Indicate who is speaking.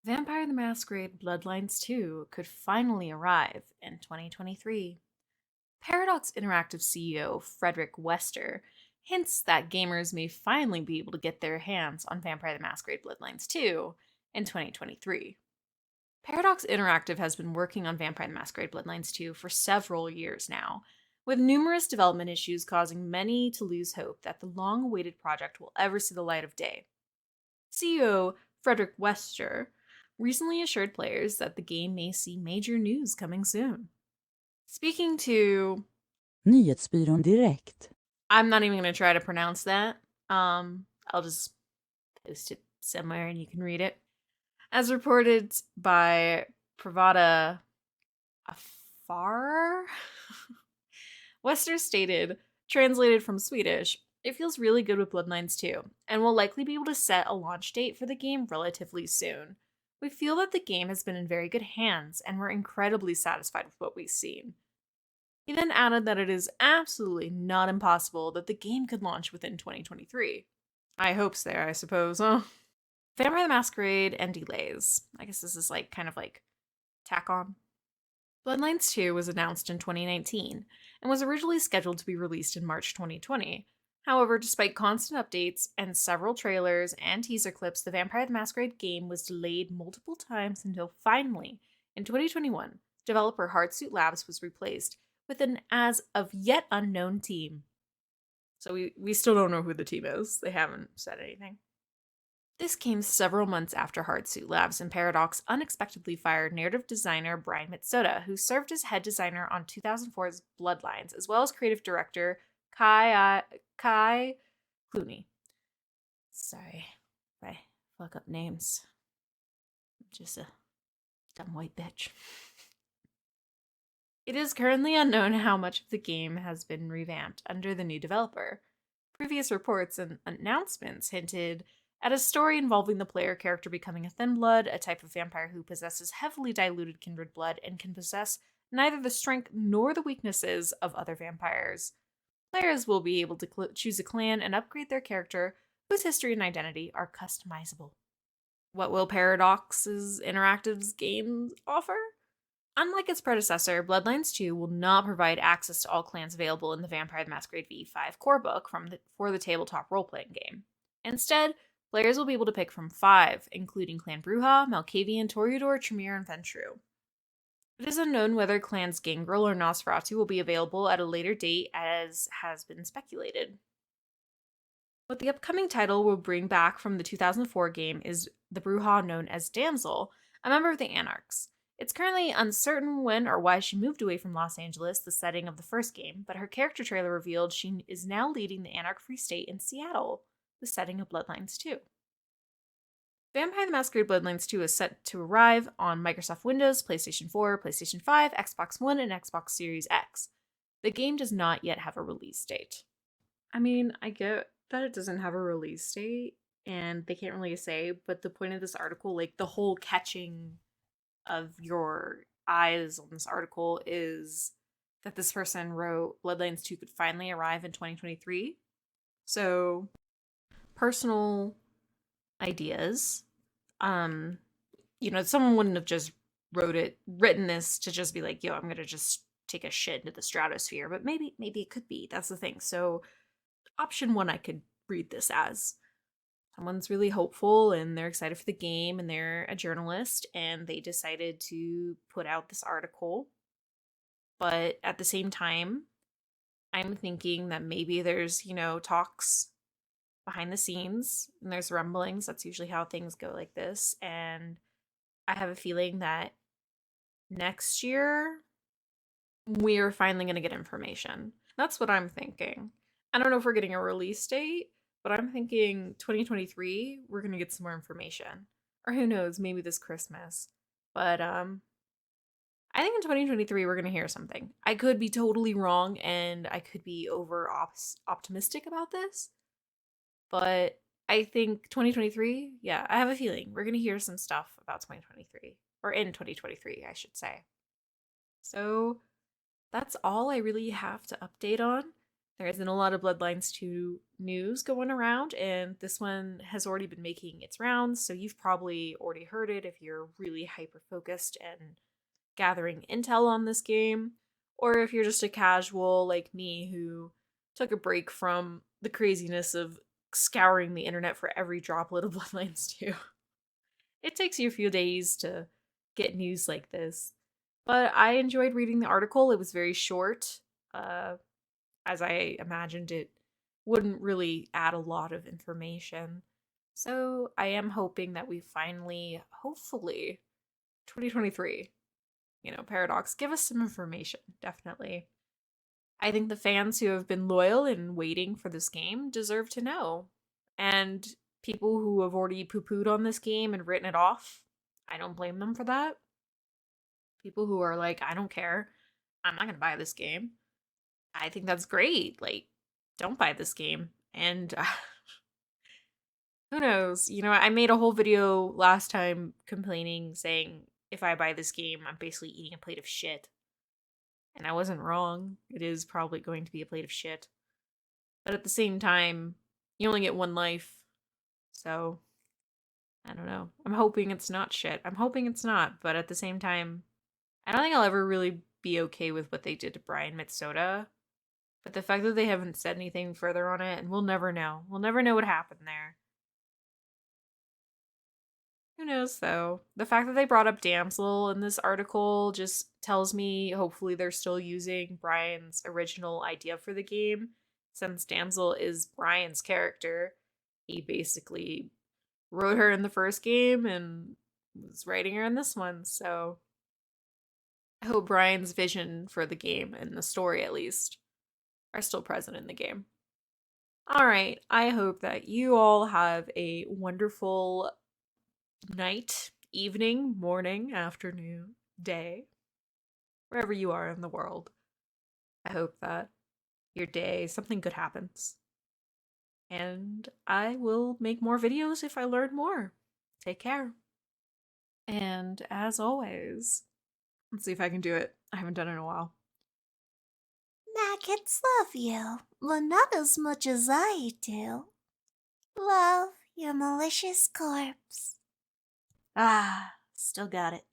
Speaker 1: Vampire the Masquerade Bloodlines 2 could finally arrive in 2023. Paradox Interactive CEO Frederick Wester hints that gamers may finally be able to get their hands on Vampire the Masquerade Bloodlines 2 in 2023. Paradox Interactive has been working on Vampire the Masquerade Bloodlines 2 for several years now, with numerous development issues causing many to lose hope that the long awaited project will ever see the light of day. CEO Frederick Wester recently assured players that the game may see major news coming soon. Speaking to
Speaker 2: Nyhetsbyrån Direkt.
Speaker 1: I'm not even going to try to pronounce that. I'll just post it somewhere and you can read it. As reported by Pravada Afar, Wester stated, translated from Swedish, it feels really good with Bloodlines 2, and we'll likely be able to set a launch date for the game relatively soon. We feel that the game has been in very good hands, and we're incredibly satisfied with what we've seen. He then added that it is absolutely not impossible that the game could launch within 2023. High hopes there, I suppose, huh? Vampire the Masquerade and delays. I guess this is kind of like tack on. Bloodlines 2 was announced in 2019 and was originally scheduled to be released in March 2020. However, despite constant updates and several trailers and teaser clips, the Vampire the Masquerade game was delayed multiple times until finally, in 2021, developer Hardsuit Labs was replaced with an as of yet unknown team. So we still don't know who the team is. They haven't said anything. This came several months after Hardsuit Labs and Paradox unexpectedly fired narrative designer Brian Mitsoda, who served as head designer on 2004's Bloodlines, as well as creative director Kai Clooney. Sorry if I fuck up names. I'm just a dumb white bitch. It is currently unknown how much of the game has been revamped under the new developer. Previous reports and announcements hinted at a story involving the player character becoming a thin blood, a type of vampire who possesses heavily diluted kindred blood and can possess neither the strength nor the weaknesses of other vampires. Players will be able to choose a clan and upgrade their character, whose history and identity are customizable. What will Paradox's Interactive's game offer? Unlike its predecessor, Bloodlines 2 will not provide access to all clans available in the Vampire the Masquerade V5 core book for the tabletop role-playing game. Instead, players will be able to pick from 5, including Clan Bruja, Malkavian, Toreador, Tremere, and Ventrue. It is unknown whether clans Gangrel or Nosferatu will be available at a later date, as has been speculated. What the upcoming title will bring back from the 2004 game is the Bruja known as Damsel, a member of the Anarchs. It's currently uncertain when or why she moved away from Los Angeles, the setting of the first game, but her character trailer revealed she is now leading the Anarch Free State in Seattle, the setting of Bloodlines 2. Vampire the Masquerade Bloodlines 2 is set to arrive on Microsoft Windows, PlayStation 4, PlayStation 5, Xbox One, and Xbox Series X. The game does not yet have a release date. I mean, I get that it doesn't have a release date, and they can't really say, but the point of this article, the whole catching of your eyes on this article is that this person wrote Bloodlines 2 could finally arrive in 2023. So, personal ideas. Someone wouldn't have just written this to just be like, yo, I'm gonna just take a shit into the stratosphere, but maybe it could be. That's the thing. So, option 1 I could read this as someone's really hopeful and they're excited for the game and they're a journalist and they decided to put out this article. But at the same time, I'm thinking that maybe there's, talks behind the scenes and there's rumblings. That's usually how things go like this. And I have a feeling that next year we're finally going to get information. That's what I'm thinking. I don't know if we're getting a release date, but I'm thinking 2023, we're going to get some more information. Or who knows, maybe this Christmas. But I think in 2023, we're going to hear something. I could be totally wrong, and I could be over optimistic about this. But I think 2023, yeah, I have a feeling we're going to hear some stuff about 2023. Or in 2023, I should say. So that's all I really have to update on. There isn't a lot of Bloodlines 2 news going around, and this one has already been making its rounds, so you've probably already heard it if you're really hyper focused and gathering intel on this game, or if you're just a casual like me who took a break from the craziness of scouring the internet for every droplet of Bloodlines 2. It takes you a few days to get news like this. But I enjoyed reading the article. It was very short. As I imagined, it wouldn't really add a lot of information. So I am hoping that we finally, hopefully, 2023, Paradox, give us some information, definitely. I think the fans who have been loyal and waiting for this game deserve to know. And people who have already poo pooed on this game and written it off, I don't blame them for that. People who are like, I don't care, I'm not gonna buy this game. I think that's great. Like, don't buy this game. And who knows? I made a whole video last time complaining, saying if I buy this game, I'm basically eating a plate of shit. And I wasn't wrong. It is probably going to be a plate of shit. But at the same time, you only get one life. So, I don't know. I'm hoping it's not shit. I'm hoping it's not. But at the same time, I don't think I'll ever really be okay with what they did to Brian Mitsoda. But the fact that they haven't said anything further on it, and we'll never know. We'll never know what happened there. Who knows, though? The fact that they brought up Damsel in this article just tells me hopefully they're still using Brian's original idea for the game. Since Damsel is Brian's character, he basically wrote her in the first game and was writing her in this one, so I hope Brian's vision for the game, and the story at least, are still present in the game. Alright, I hope that you all have a wonderful night, evening, morning, afternoon, day, wherever you are in the world. I hope that your day, something good happens. And I will make more videos if I learn more. Take care. And as always, let's see if I can do it. I haven't done it in a while.
Speaker 3: Maggots love you, but not as much as I do. Love, your malicious corpse.
Speaker 1: Ah, still got it.